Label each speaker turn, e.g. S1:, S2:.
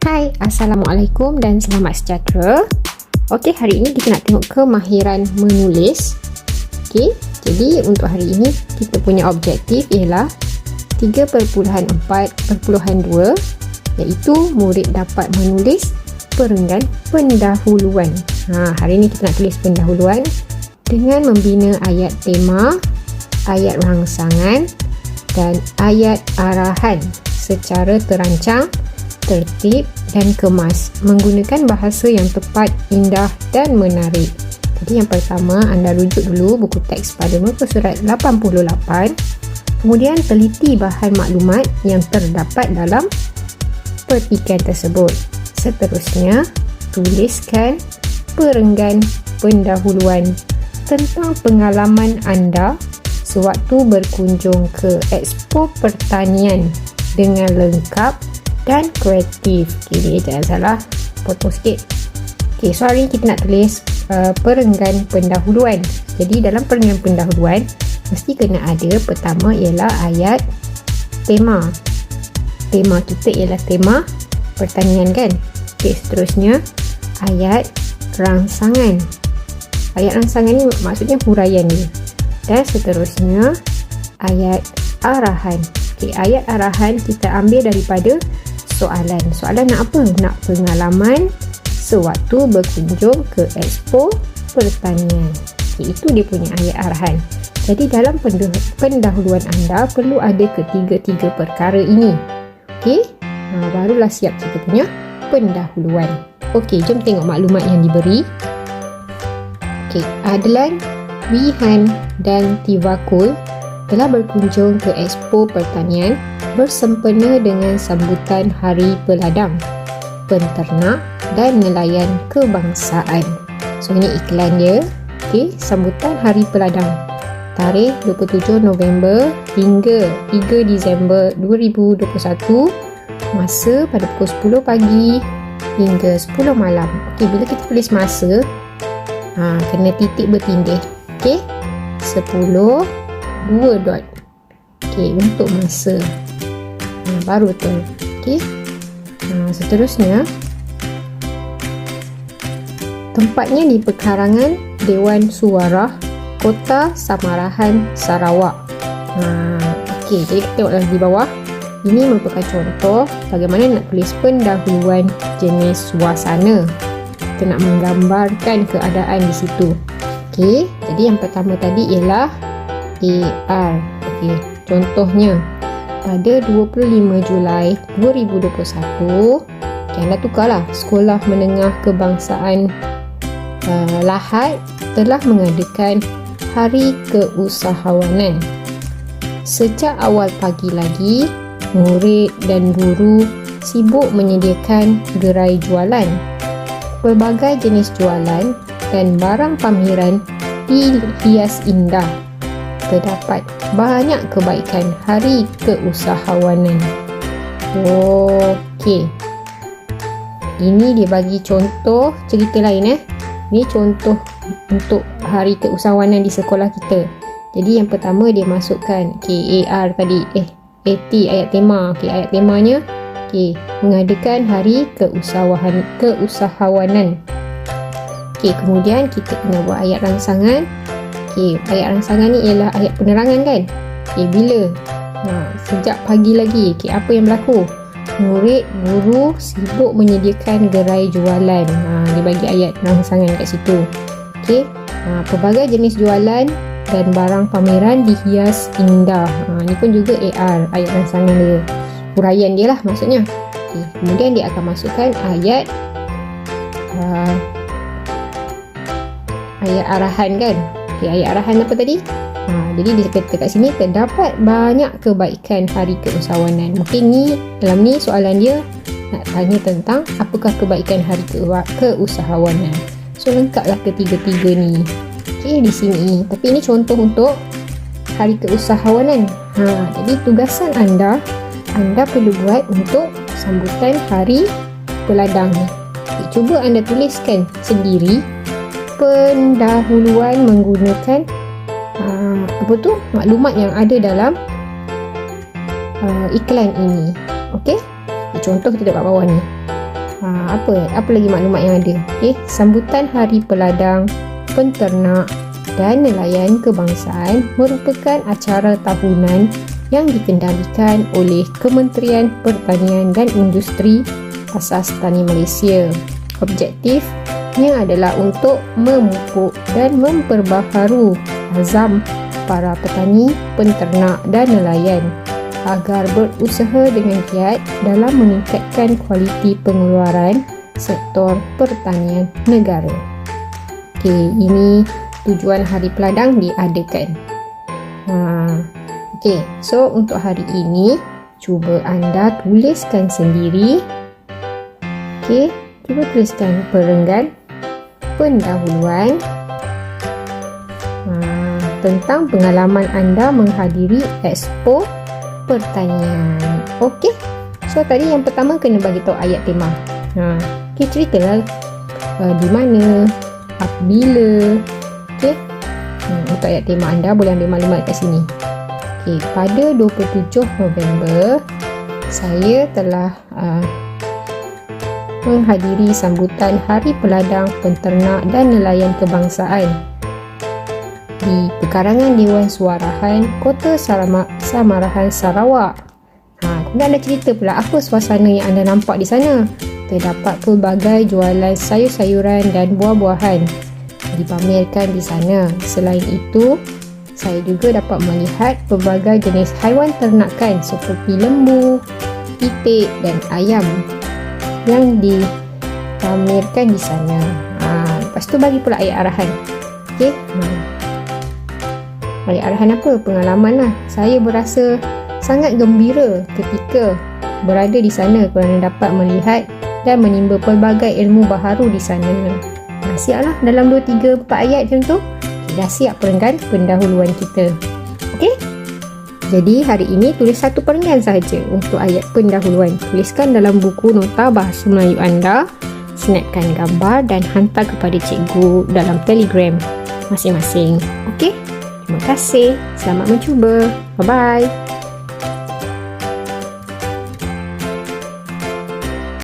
S1: Hai, Assalamualaikum dan selamat sejahtera. Okey, hari ini kita nak tengok kemahiran menulis. Okey, jadi untuk hari ini kita punya objektif ialah 3.4.2 iaitu murid dapat menulis perenggan pendahuluan. Hari ini kita nak tulis pendahuluan dengan membina ayat tema, ayat rangsangan dan ayat arahan secara terancang, tertib dan kemas menggunakan bahasa yang tepat, indah dan menarik. Jadi yang pertama, anda rujuk dulu buku teks pada muka surat 88, kemudian teliti bahan maklumat yang terdapat dalam petikan tersebut. Seterusnya, tuliskan perenggan pendahuluan tentang pengalaman anda sewaktu berkunjung ke Expo Pertanian dengan lengkap dan kreatif. Okay, jangan salah, potong sikit. Okay, so hari ni kita nak tulis perenggan pendahuluan. Jadi dalam perenggan pendahuluan mesti kena ada, pertama ialah ayat tema. Tema kita ialah tema pertanian kan. Okay, seterusnya ayat rangsangan. Ayat rangsangan ni maksudnya huraian dia. Dan seterusnya ayat arahan. Okay, ayat arahan kita ambil daripada soalan. Soalan nak apa? Nak pengalaman sewaktu berkunjung ke Expo Pertanian. Okay, itu dia punya ayat arahan. Jadi dalam pendahuluan anda perlu ada ketiga-tiga perkara ini. Okey, barulah siap kita punya pendahuluan. Okey, jom tengok maklumat yang diberi. Okey, Adlan, Wihan dan Tivakul telah berkunjung ke Expo Pertanian bersempena dengan sambutan Hari Peladang, Penternak dan Nelayan Kebangsaan. So ini iklan dia. Okey, sambutan Hari Peladang. Tarikh 27 November hingga 3 Disember 2021. Masa pada pukul 10 pagi hingga 10 malam. Okey, bila kita tulis masa, kena titik bertindih. Okey, 10 2 dot. Okey, untuk masa. Baru betul. Okey. Seterusnya, tempatnya di pekarangan Dewan Suara Kota Samarahan, Sarawak. Okey, jadi kita tengok lagi di bawah. Ini merupakan contoh bagaimana nak tulis pendahuluan jenis suasana. Kita nak menggambarkan keadaan di situ. Okey, jadi yang pertama tadi ialah AR. Okey, contohnya pada 25 Julai 2021, anda tukarlah, Sekolah Menengah Kebangsaan Lahad telah mengadakan Hari Keusahawanan. Sejak awal pagi lagi, murid dan guru sibuk menyediakan gerai jualan. Pelbagai jenis jualan dan barang pameran dihias indah. Terdapat banyak kebaikan Hari Keusahawanan. Okey, ini dia bagi contoh cerita lain. Ini contoh untuk Hari Keusahawanan di sekolah kita. Jadi yang pertama dia masukkan AR tadi, AT ayat tema. Okey, ayat temanya mengadakan Hari Keusahawanan. Okey, kemudian kita kena buat ayat rangsangan. Okey, ayat rangsangan ni ialah ayat penerangan kan. Okey, bila? Sejak pagi lagi. Okey, apa yang berlaku? Murid, guru sibuk menyediakan gerai jualan. Dia bagi ayat rangsangan kat situ. Okey, pelbagai jenis jualan dan barang pameran dihias indah. Ni pun juga AR, ayat rangsangan dia. Huraian dia lah maksudnya. Okey, kemudian dia akan masukkan ayat ayat arahan kan. Okay, ayat arahan apa tadi? Jadi dia kata kat sini terdapat banyak kebaikan Hari Keusahawanan. Mungkin ni dalam ni soalan dia nak tanya tentang apakah kebaikan Hari Keusahawanan. So lengkaplah ketiga-tiga ni. Okey, di sini. Tapi ini contoh untuk Hari Keusahawanan. Jadi tugasan anda perlu buat untuk sambutan Hari Peladang ni. Cuba anda tuliskan sendiri pendahuluan menggunakan maklumat yang ada dalam iklan ini. Okey, contoh kita dapat bawah ni. Apa lagi maklumat yang ada? Okey, sambutan Hari Peladang, Penternak dan Nelayan Kebangsaan merupakan acara tahunan yang dikendalikan oleh Kementerian Pertanian dan Industri Asas Tani Malaysia. Objektifnya adalah untuk memupuk dan memperbaharui azam para petani, penternak dan nelayan agar berusaha dengan giat dalam meningkatkan kualiti pengeluaran sektor pertanian negara. Okey, ini tujuan Hari Peladang diadakan. Okey, so untuk hari ini cuba anda tuliskan sendiri. Okey, cuba tuliskan perenggan pendahuluan tentang pengalaman anda menghadiri Expo Pertanian. Okey, so tadi yang pertama kena bagi tahu ayat tema. Okey, ceritalah di mana, apabila. Okey, untuk ayat tema anda boleh ambil maklumat kat sini. Okey, pada 27 November saya telah menghadiri sambutan Hari Peladang, Penternak dan Nelayan Kebangsaan di pekarangan Dewan Suarahan Kota Samarahan, Sarawak. Kemudian anda cerita pula apa suasana yang anda nampak di sana. Terdapat pelbagai jualan sayur-sayuran dan buah-buahan dipamerkan di sana. Selain itu, saya juga dapat melihat pelbagai jenis haiwan ternakan seperti lembu, itik dan ayam yang dipamerkan di sana. Lepas tu bagi pula ayat arahan. Okey. Ayat arahan apa? Pengalaman lah. Saya berasa sangat gembira ketika berada di sana kerana dapat melihat dan menimba pelbagai ilmu baharu di sana. Siaplah dalam 2, 3, 4 ayat macam tu. Dah siap perenggan pendahuluan kita. Okey? Jadi hari ini tulis satu perenggan sahaja untuk ayat pendahuluan. Tuliskan dalam buku nota bahasa Melayu anda, snapkan gambar dan hantar kepada cikgu dalam Telegram masing-masing. Okey? Terima kasih. Selamat mencuba. Bye-bye.